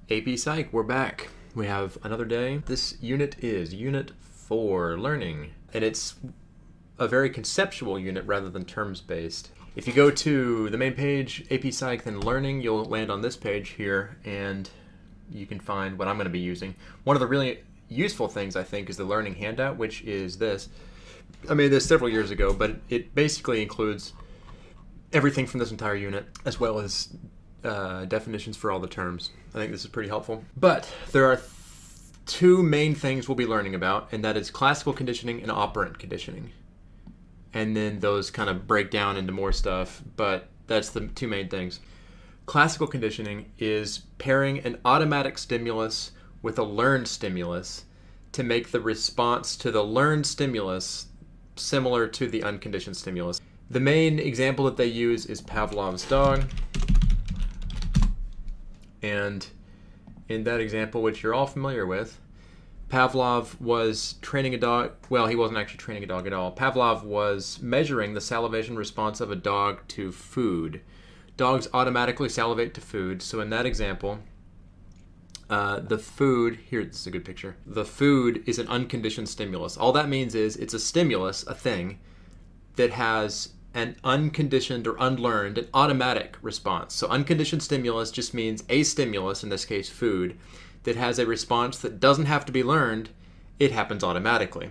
AP Psych, we're back. We have another day. This unit is Unit 4, Learning, and it's a very conceptual unit rather than terms-based. If you go to the main page, AP Psych, then Learning, you'll land on this page here, and you can find what I'm going to be using. One of the really useful things, I think, is the Learning handout, which is this. I made this several years ago, but it basically includes everything from this entire unit, as well as definitions for all the terms. I think this is pretty helpful. But there are two main things we'll be learning about, and that is classical conditioning and operant conditioning. And then those kind of break down into more stuff, but that's the two main things. Classical conditioning is pairing an automatic stimulus with a learned stimulus to make the response to the learned stimulus similar to the unconditioned stimulus. The main example that they use is Pavlov's dog. And in that example, which you're all familiar with, Pavlov was training a dog. Well, he wasn't actually training a dog at all. Pavlov was measuring the salivation response of a dog to food. Dogs automatically salivate to food. So in that example, the food, here, this is a good picture. The food is an unconditioned stimulus. All that means is it's a stimulus, a thing, that has an unconditioned or unlearned, an automatic response. So unconditioned stimulus just means a stimulus, in this case food, that has a response that doesn't have to be learned. It happens automatically.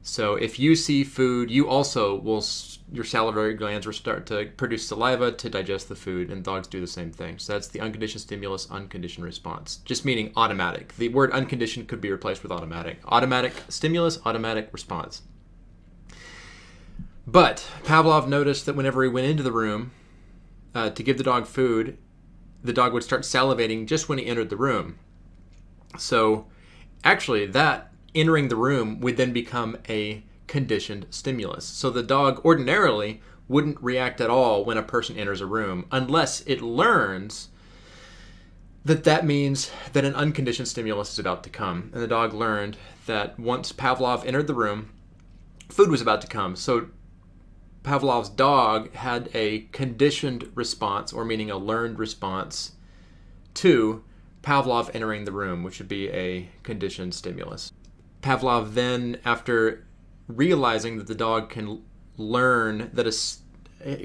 So if you see food, you also will, your salivary glands will start to produce saliva to digest the food, and dogs do the same thing. So that's the unconditioned stimulus, unconditioned response, just meaning automatic. The word unconditioned could be replaced with automatic. Automatic stimulus, automatic response. But Pavlov noticed that whenever he went into the room to give the dog food, the dog would start salivating just when he entered the room. So actually that entering the room would then become a conditioned stimulus. So the dog ordinarily wouldn't react at all when a person enters a room unless it learns that that means that an unconditioned stimulus is about to come. And the dog learned that once Pavlov entered the room, food was about to come. So Pavlov's dog had a conditioned response, or meaning a learned response, to Pavlov entering the room, which would be a conditioned stimulus. Pavlov then, after realizing that the dog can learn that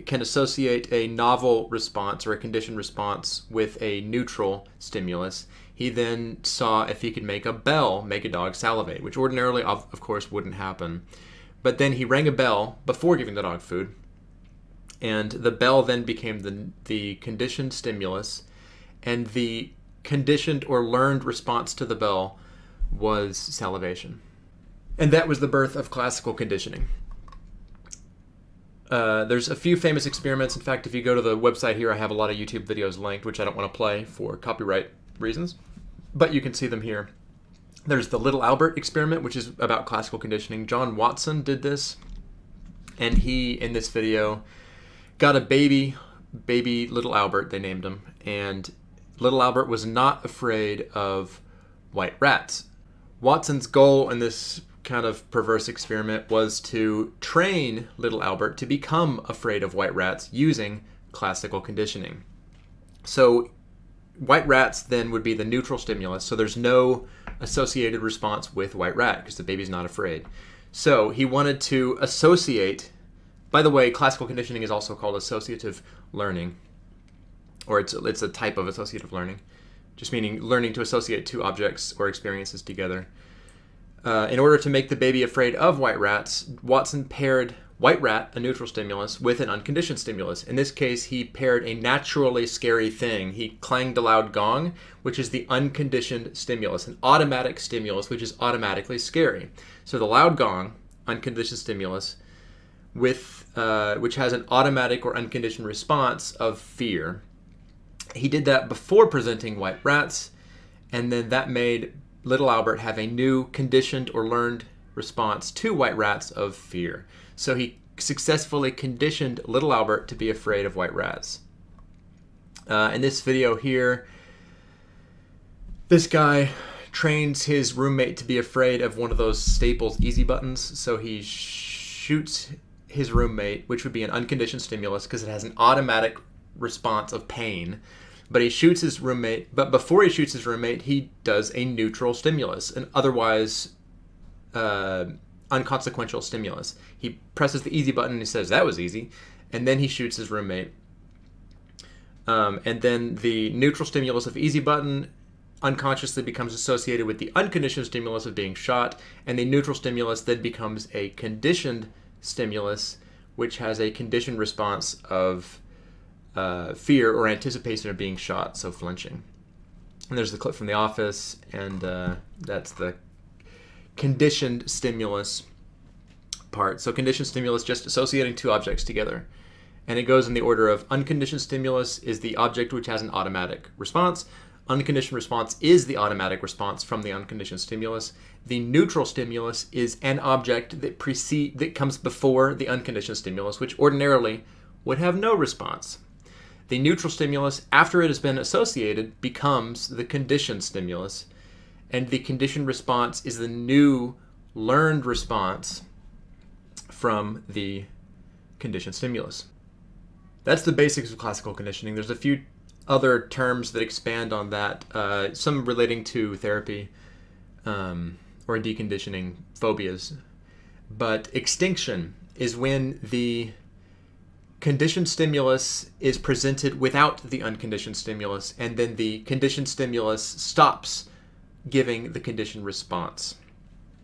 can associate a novel response or a conditioned response with a neutral stimulus, he then saw if he could make a bell make a dog salivate, which ordinarily, of course, wouldn't happen. But then he rang a bell before giving the dog food, and the bell then became the conditioned stimulus, and the conditioned or learned response to the bell was salivation. And that was the birth of classical conditioning. There's a few famous experiments. In fact, if you go to the website here, I have a lot of YouTube videos linked, which I don't want to play for copyright reasons, but you can see them here. There's the Little Albert experiment, which is about classical conditioning. John Watson did this, and he, in this video, got a baby Little Albert, they named him, and Little Albert was not afraid of white rats. Watson's goal in this kind of perverse experiment was to train Little Albert to become afraid of white rats using classical conditioning. So white rats then would be the neutral stimulus, so there's no associated response with white rat because the baby's not afraid. So he wanted to associate, by the way, classical conditioning is also called associative learning, or it's a type of associative learning, just meaning learning to associate two objects or experiences together. In order to make the baby afraid of white rats, Watson paired white rat, a neutral stimulus, with an unconditioned stimulus. In this case, he paired a naturally scary thing. He clanged a loud gong, which is the unconditioned stimulus, an automatic stimulus, which is automatically scary. So the loud gong, unconditioned stimulus, which has an automatic or unconditioned response of fear. He did that before presenting white rats, and then that made Little Albert have a new conditioned or learned response to white rats of fear. So he successfully conditioned Little Albert to be afraid of white rats. In this video here, this guy trains his roommate to be afraid of one of those Staples easy buttons. So he shoots his roommate, which would be an unconditioned stimulus because it has an automatic response of pain But he shoots his roommate. But before he shoots his roommate, he does a neutral stimulus, an otherwise unconsequential stimulus. He presses the easy button and he says, that was easy. And then he shoots his roommate. And then the neutral stimulus of easy button unconsciously becomes associated with the unconditioned stimulus of being shot, and the neutral stimulus then becomes a conditioned stimulus, which has a conditioned response of fear or anticipation of being shot, so flinching. And there's the clip from The Office, and that's the conditioned stimulus part. So conditioned stimulus, just associating two objects together. And it goes in the order of unconditioned stimulus is the object which has an automatic response. Unconditioned response is the automatic response from the unconditioned stimulus. The neutral stimulus is an object that comes before the unconditioned stimulus, which ordinarily would have no response. The neutral stimulus, after it has been associated, becomes the conditioned stimulus, and the conditioned response is the new learned response from the conditioned stimulus. That's the basics of classical conditioning. There's a few other terms that expand on that, some relating to therapy or deconditioning phobias. But extinction is when the conditioned stimulus is presented without the unconditioned stimulus, and then the conditioned stimulus stops giving the conditioned response.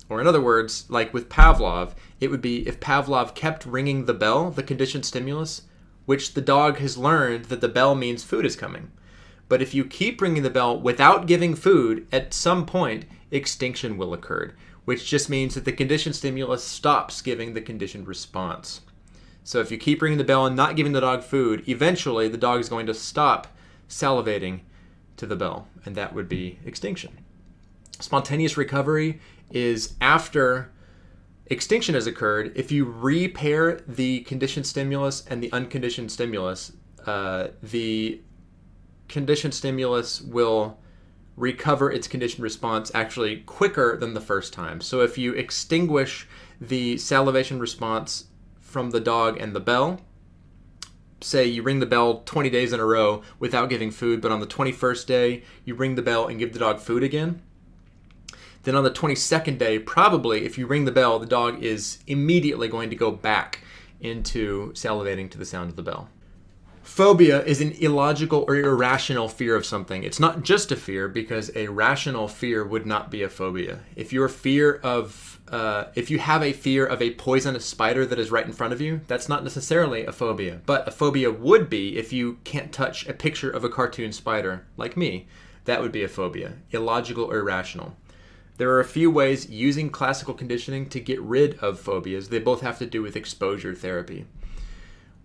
Or in other words, like with Pavlov, it would be if Pavlov kept ringing the bell, the conditioned stimulus, which the dog has learned that the bell means food is coming. But if you keep ringing the bell without giving food, at some point, extinction will occur, which just means that the conditioned stimulus stops giving the conditioned response. So if you keep ringing the bell and not giving the dog food, eventually the dog is going to stop salivating to the bell, and that would be extinction. Spontaneous recovery is after extinction has occurred. If you repair the conditioned stimulus and the unconditioned stimulus, the conditioned stimulus will recover its conditioned response actually quicker than the first time. So if you extinguish the salivation response from the dog and the bell, say you ring the bell 20 days in a row without giving food, but on the 21st day you ring the bell and give the dog food again, then on the 22nd day, probably if you ring the bell, the dog is immediately going to go back into salivating to the sound of the bell. Phobia is an illogical or irrational fear of something. It's not just a fear, because a rational fear would not be a phobia. If you have a fear of a poisonous spider that is right in front of you, that's not necessarily a phobia. But a phobia would be if you can't touch a picture of a cartoon spider, like me. That would be a phobia, illogical or irrational. There are a few ways using classical conditioning to get rid of phobias. They both have to do with exposure therapy.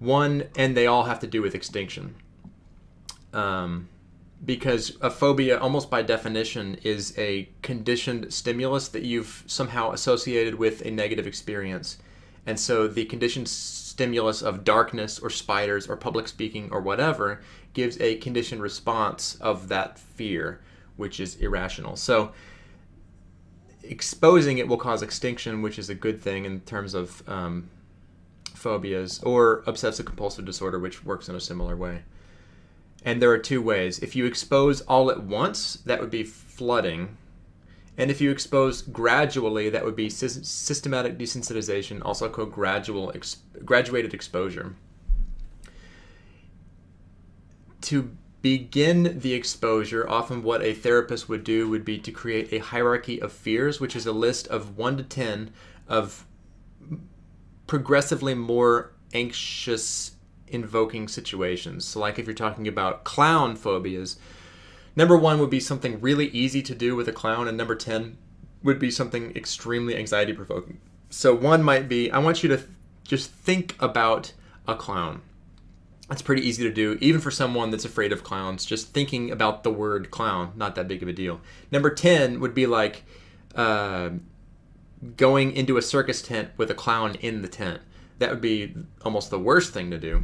And they all have to do with extinction. Because a phobia, almost by definition, is a conditioned stimulus that you've somehow associated with a negative experience. And so the conditioned stimulus of darkness or spiders or public speaking or whatever gives a conditioned response of that fear, which is irrational. So exposing it will cause extinction, which is a good thing in terms of phobias, or obsessive compulsive disorder, which works in a similar way. And there are two ways. If you expose all at once, that would be flooding. And if you expose gradually, that would be systematic desensitization, also called graduated exposure. To begin the exposure, often what a therapist would do would be to create a hierarchy of fears, which is a list of 1 to 10 of progressively more anxious invoking situations. So like if you're talking about clown phobias, number 1 would be something really easy to do with a clown, and number 10 would be something extremely anxiety provoking. So 1 might be, I want you to just think about a clown. That's pretty easy to do, even for someone that's afraid of clowns. Just thinking about the word clown, not that big of a deal. Number 10 would be like going into a circus tent with a clown in the tent. That would be almost the worst thing to do.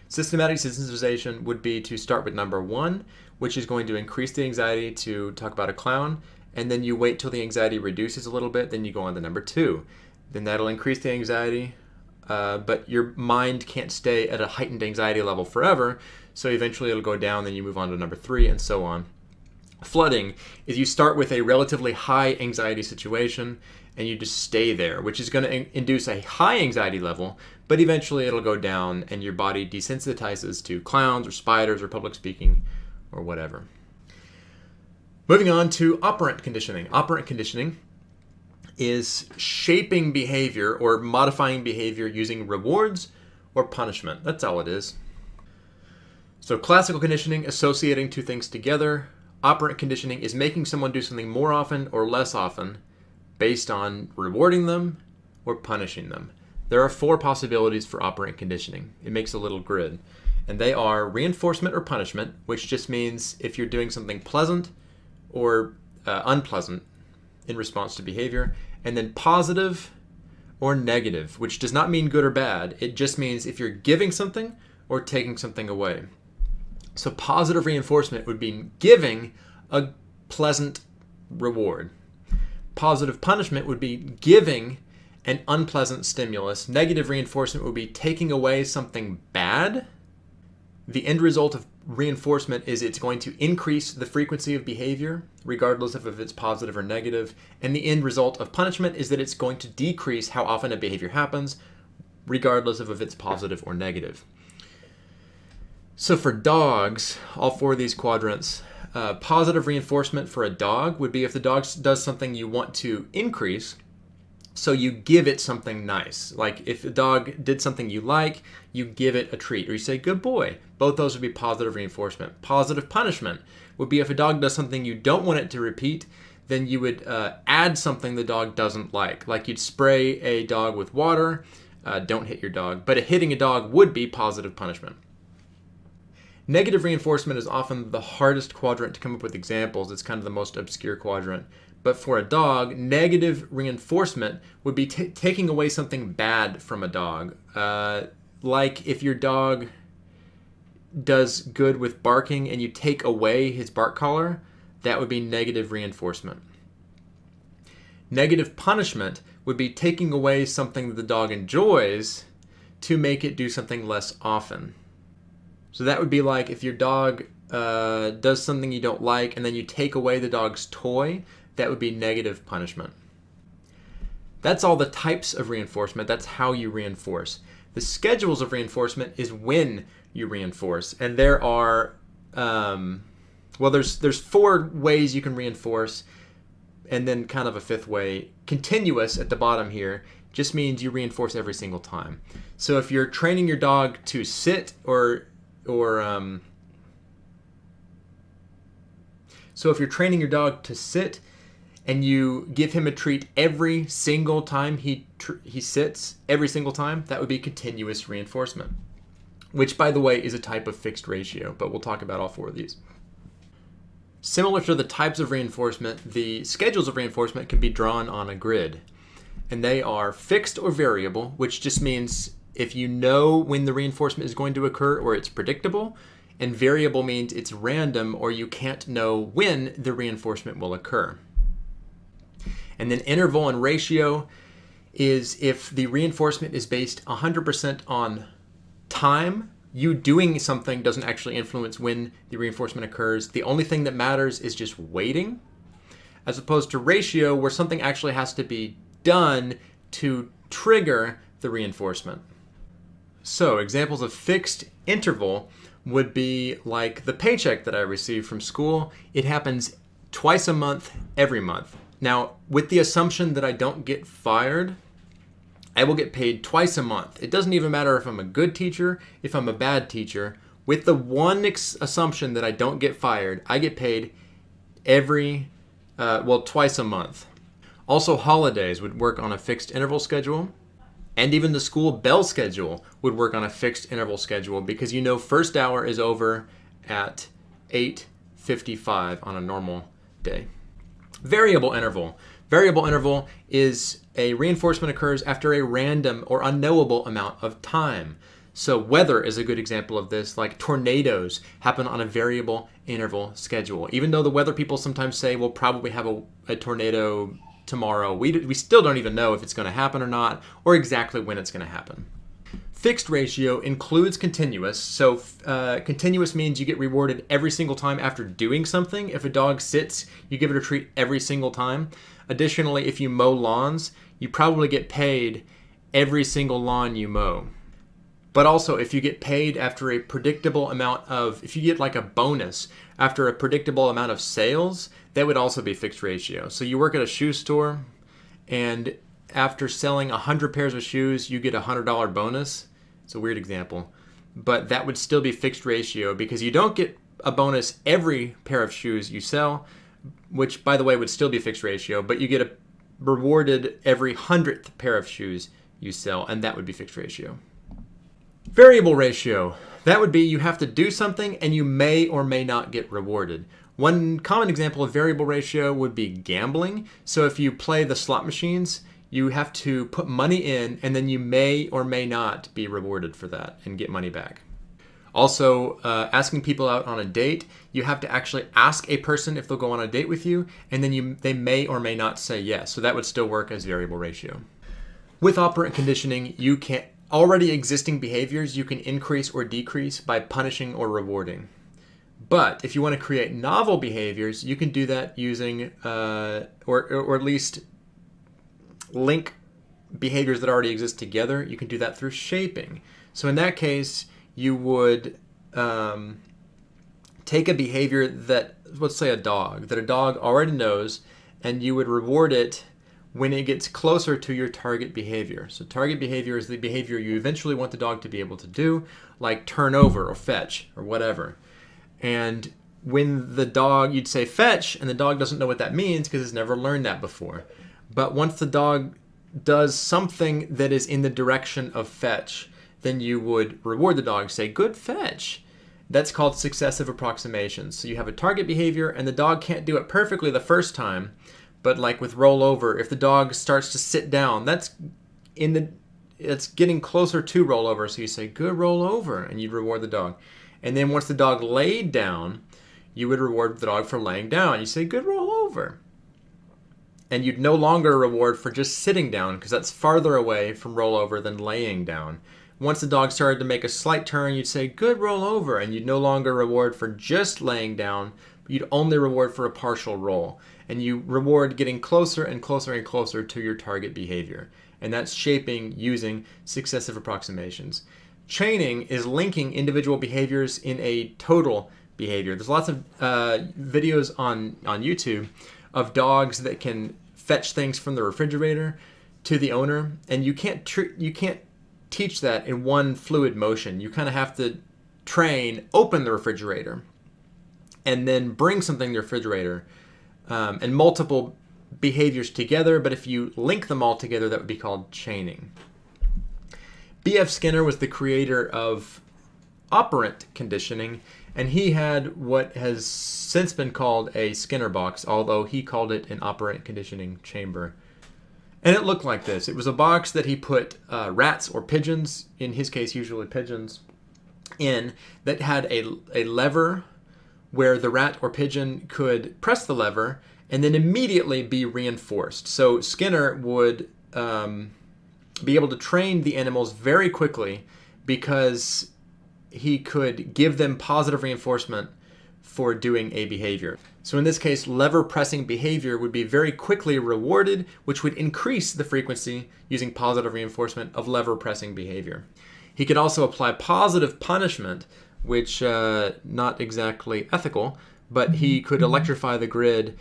Systematic desensitization would be to start with number 1, which is going to increase the anxiety to talk about a clown, and then you wait till the anxiety reduces a little bit, then you go on to number 2. Then that'll increase the anxiety but your mind can't stay at a heightened anxiety level forever, so eventually it'll go down, then you move on to number 3, and so on. Flooding is you start with a relatively high anxiety situation and you just stay there, which is going to induce a high anxiety level, but eventually it'll go down and your body desensitizes to clowns or spiders or public speaking or whatever. Moving on to operant conditioning. Operant conditioning is shaping behavior or modifying behavior using rewards or punishment. That's all it is. So classical conditioning, associating two things together. Operant conditioning is making someone do something more often or less often based on rewarding them or punishing them. There are 4 possibilities for operant conditioning. It makes a little grid. And they are reinforcement or punishment, which just means if you're doing something pleasant or unpleasant in response to behavior, and then positive or negative, which does not mean good or bad. It just means if you're giving something or taking something away. So positive reinforcement would be giving a pleasant reward. Positive punishment would be giving an unpleasant stimulus. Negative reinforcement would be taking away something bad. The end result of reinforcement is it's going to increase the frequency of behavior, regardless of if it's positive or negative. And the end result of punishment is that it's going to decrease how often a behavior happens, regardless of if it's positive or negative. So for dogs, all 4 of these quadrants, positive reinforcement for a dog would be if the dog does something you want to increase, so you give it something nice. Like if a dog did something you like, you give it a treat, or you say, good boy. Both those would be positive reinforcement. Positive punishment would be if a dog does something you don't want it to repeat, then you would add something the dog doesn't like you'd spray a dog with water. Don't hit your dog, but hitting a dog would be positive punishment. Negative reinforcement is often the hardest quadrant to come up with examples. It's kind of the most obscure quadrant. But for a dog, negative reinforcement would be taking away something bad from a dog. Like if your dog does good with barking and you take away his bark collar, that would be negative reinforcement. Negative punishment would be taking away something that the dog enjoys to make it do something less often. So that would be like if your dog does something you don't like and then you take away the dog's toy, that would be negative punishment. That's all the types of reinforcement. That's how you reinforce. The schedules of reinforcement is when you reinforce. And there are, there's 4 ways you can reinforce, and then kind of a 5th way. Continuous at the bottom here just means you reinforce every single time. So if you're training your dog to sit so if you're training your dog to sit and you give him a treat every single time he sits, every single time, that would be continuous reinforcement, which, by the way, is a type of fixed ratio, but we'll talk about all 4 of these. Similar to the types of reinforcement, the schedules of reinforcement can be drawn on a grid, and they are fixed or variable, which just means if you know when the reinforcement is going to occur or it's predictable, and variable means it's random or you can't know when the reinforcement will occur. And then interval and ratio is if the reinforcement is based 100% on time. You doing something doesn't actually influence when the reinforcement occurs. The only thing that matters is just waiting, as opposed to ratio where something actually has to be done to trigger the reinforcement. So examples of fixed interval would be like the paycheck that I receive from school. It happens twice a month, every month. Now, with the assumption that I don't get fired, I will get paid twice a month. It doesn't even matter if I'm a good teacher, if I'm a bad teacher. With the one assumption that I don't get fired, I get paid twice a month. Also, holidays would work on a fixed interval schedule. And even the school bell schedule would work on a fixed interval schedule because you know first hour is over at 8:55 on a normal day. Variable interval. Variable interval is a reinforcement occurs after a random or unknowable amount of time. So weather is a good example of this, like tornadoes happen on a variable interval schedule. Even though the weather people sometimes say we'll probably have a tornado tomorrow, we still don't even know if it's going to happen or not, or exactly when it's going to happen. Fixed ratio includes continuous. So continuous means you get rewarded every single time after doing something. If a dog sits, you give it a treat every single time. Additionally, if you mow lawns, you probably get paid every single lawn you mow. But also, if you get paid after a predictable amount of, if you get like a bonus after a predictable amount of sales, that would also be fixed ratio. So you work at a shoe store, and after selling 100 pairs of shoes, you get a $100 bonus. It's a weird example, but that would still be fixed ratio because you don't get a bonus every pair of shoes you sell, which, by the way, would still be fixed ratio, but you get a rewarded every 100th pair of shoes you sell, and that would be fixed ratio. Variable ratio. That would be you have to do something and you may or may not get rewarded. One common example of variable ratio would be gambling. So if you play the slot machines, you have to put money in and then you may or may not be rewarded for that and get money back. Also, asking people out on a date, you have to actually ask a person if they'll go on a date with you, and then they may or may not say yes. So that would still work as variable ratio. With operant conditioning, you can already existing behaviors you can increase or decrease by punishing or rewarding. But if you want to create novel behaviors, you can do that using, or at least link behaviors that already exist together. You can do that through shaping. So in that case, you would take a behavior that, let's say a dog, that a dog already knows, and you would reward it when it gets closer to your target behavior. So target behavior is the behavior you eventually want the dog to be able to do, like turn over or fetch or whatever. And when the dog, you'd say fetch, and the dog doesn't know what that means because it's never learned that before. But once the dog does something that is in the direction of fetch, then you would reward the dog, say, good fetch. That's called successive approximations. So you have a target behavior and the dog can't do it perfectly the first time, but like with rollover, if the dog starts to sit down, it's getting closer to rollover. So you say, good rollover, and you'd reward the dog. And then once the dog laid down, you would reward the dog for laying down. You say, good rollover. And you'd no longer reward for just sitting down because that's farther away from rollover than laying down. Once the dog started to make a slight turn, you'd say, good rollover, and you'd no longer reward for just laying down, but you'd only reward for a partial roll. And you reward getting closer and closer and closer to your target behavior. And that's shaping using successive approximations. Chaining is linking individual behaviors in a total behavior. There's lots of videos on YouTube of dogs that can fetch things from the refrigerator to the owner, and you can't teach that in one fluid motion. You kind of have to train, open the refrigerator, and then bring something to the refrigerator, and multiple behaviors together. But if you link them all together, that would be called chaining. B.F. Skinner was the creator of operant conditioning, and he had what has since been called a Skinner box, although he called it an operant conditioning chamber. And it looked like this. It was a box that he put rats or pigeons, in his case usually pigeons, in, that had a lever where the rat or pigeon could press the lever and then immediately be reinforced. So Skinner would be able to train the animals very quickly because he could give them positive reinforcement for doing a behavior. So in this case, lever pressing behavior would be very quickly rewarded, which would increase the frequency using positive reinforcement of lever pressing behavior. He could also apply positive punishment, which not exactly ethical, but he could electrify the grid,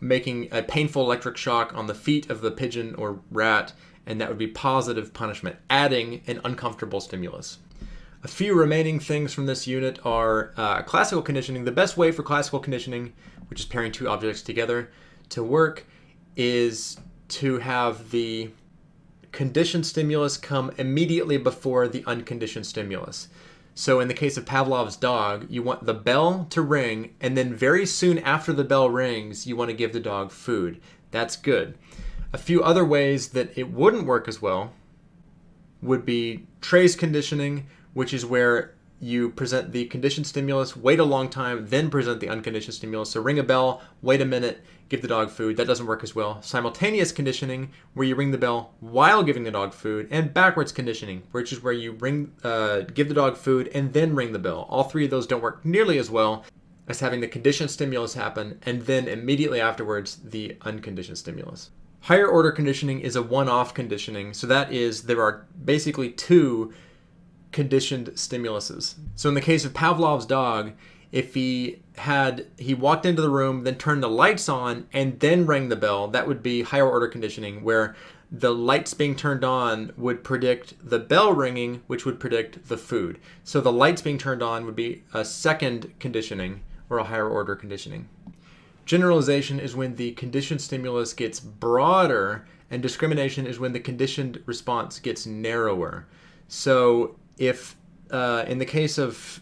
making a painful electric shock on the feet of the pigeon or rat, and that would be positive punishment, adding an uncomfortable stimulus. A few remaining things from this unit are classical conditioning. The best way for classical conditioning, which is pairing two objects together, to work is to have the conditioned stimulus come immediately before the unconditioned stimulus. So in the case of Pavlov's dog, you want the bell to ring, and then very soon after the bell rings, you want to give the dog food. That's good. A few other ways that it wouldn't work as well would be trace conditioning, which is where you present the conditioned stimulus, wait a long time, then present the unconditioned stimulus. So ring a bell, wait a minute, give the dog food. That doesn't work as well. Simultaneous conditioning, where you ring the bell while giving the dog food, and backwards conditioning, which is where you give the dog food and then ring the bell. All three of those don't work nearly as well as having the conditioned stimulus happen and then immediately afterwards the unconditioned stimulus. Higher order conditioning is a one-off conditioning. So that is, there are basically two conditioned stimuluses. So in the case of Pavlov's dog, if he walked into the room, then turned the lights on and then rang the bell, that would be higher order conditioning, where the lights being turned on would predict the bell ringing, which would predict the food. So the lights being turned on would be a second conditioning or a higher order conditioning. Generalization is when the conditioned stimulus gets broader, and discrimination is when the conditioned response gets narrower. So if, in the case of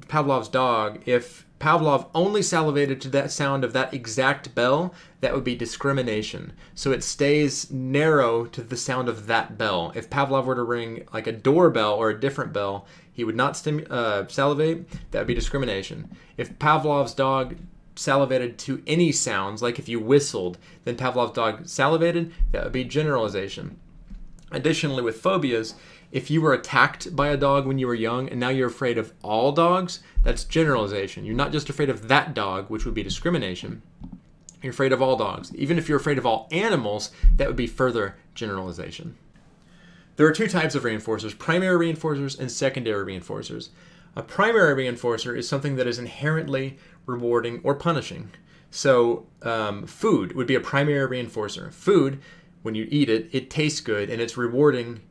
Pavlov's dog, if Pavlov only salivated to that sound of that exact bell, that would be discrimination. So it stays narrow to the sound of that bell. If Pavlov were to ring like a doorbell or a different bell, he would not salivate. That would be discrimination. If Pavlov's dog salivated to any sounds, like if you whistled, then Pavlov's dog salivated, that would be generalization. Additionally, with phobias, if you were attacked by a dog when you were young and now you're afraid of all dogs, that's generalization. You're not just afraid of that dog, which would be discrimination. You're afraid of all dogs. Even if you're afraid of all animals, that would be further generalization. There are two types of reinforcers, primary reinforcers and secondary reinforcers. A primary reinforcer is something that is inherently rewarding or punishing. So food would be a primary reinforcer. Food, when you eat it, it tastes good and it's rewarding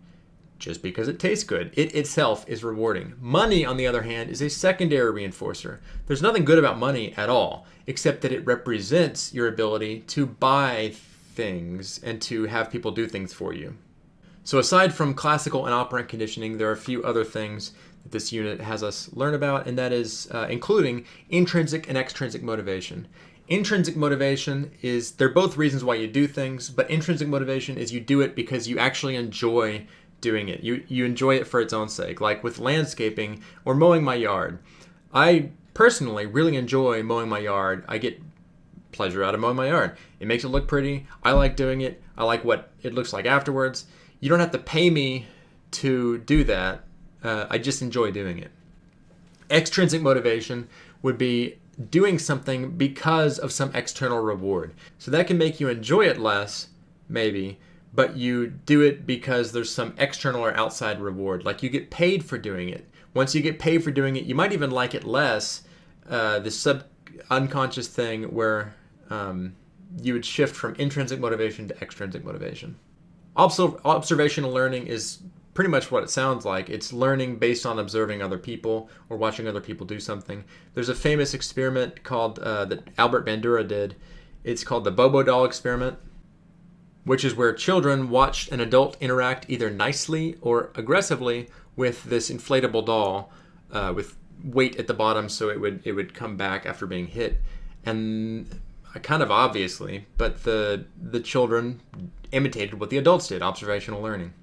just because it tastes good. It itself is rewarding. Money, on the other hand, is a secondary reinforcer. There's nothing good about money at all, except that it represents your ability to buy things and to have people do things for you. So aside from classical and operant conditioning, there are a few other things that this unit has us learn about, and that is including intrinsic and extrinsic motivation. Intrinsic motivation is, they're both reasons why you do things, but intrinsic motivation is you do it because you actually enjoy doing it. You enjoy it for its own sake, like with landscaping or mowing my yard. I personally really enjoy mowing my yard. I get pleasure out of mowing my yard. It makes it look pretty. I like doing it. I like what it looks like afterwards. You don't have to pay me to do that. I just enjoy doing it. Extrinsic motivation would be doing something because of some external reward. So that can make you enjoy it less, maybe, but you do it because there's some external or outside reward. Like you get paid for doing it. Once you get paid for doing it, you might even like it less. This unconscious thing where you would shift from intrinsic motivation to extrinsic motivation. Also, observational learning is pretty much what it sounds like. It's learning based on observing other people or watching other people do something. There's a famous experiment called that Albert Bandura did. It's called the Bobo doll experiment, which is where children watched an adult interact either nicely or aggressively with this inflatable doll with weight at the bottom, so it would come back after being hit. And kind of obviously, but the children imitated what the adults did, observational learning.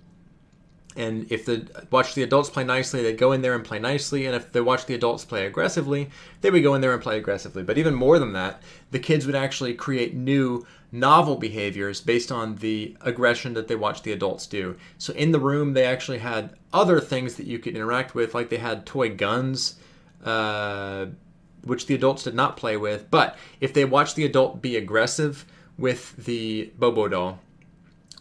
And if they watch the adults play nicely, they'd go in there and play nicely. And if they watch the adults play aggressively, they would go in there and play aggressively. But even more than that, the kids would actually create new, novel behaviors based on the aggression that they watched the adults do. So in the room, they actually had other things that you could interact with, like they had toy guns, which the adults did not play with. But if they watched the adult be aggressive with the Bobo doll,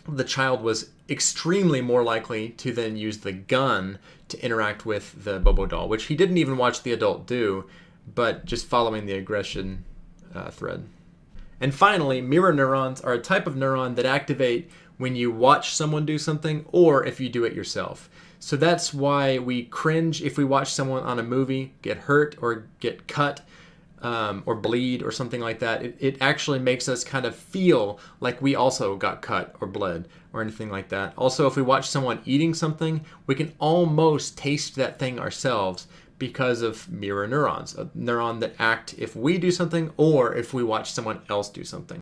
the child was extremely more likely to then use the gun to interact with the Bobo doll, which he didn't even watch the adult do, but just following the aggression thread. And finally, mirror neurons are a type of neuron that activate when you watch someone do something or if you do it yourself. So that's why we cringe if we watch someone on a movie get hurt or get cut or bleed or something like that. It actually makes us kind of feel like we also got cut or bled or anything like that. Also, if we watch someone eating something, we can almost taste that thing ourselves because of mirror neurons, a neuron that act if we do something or if we watch someone else do something.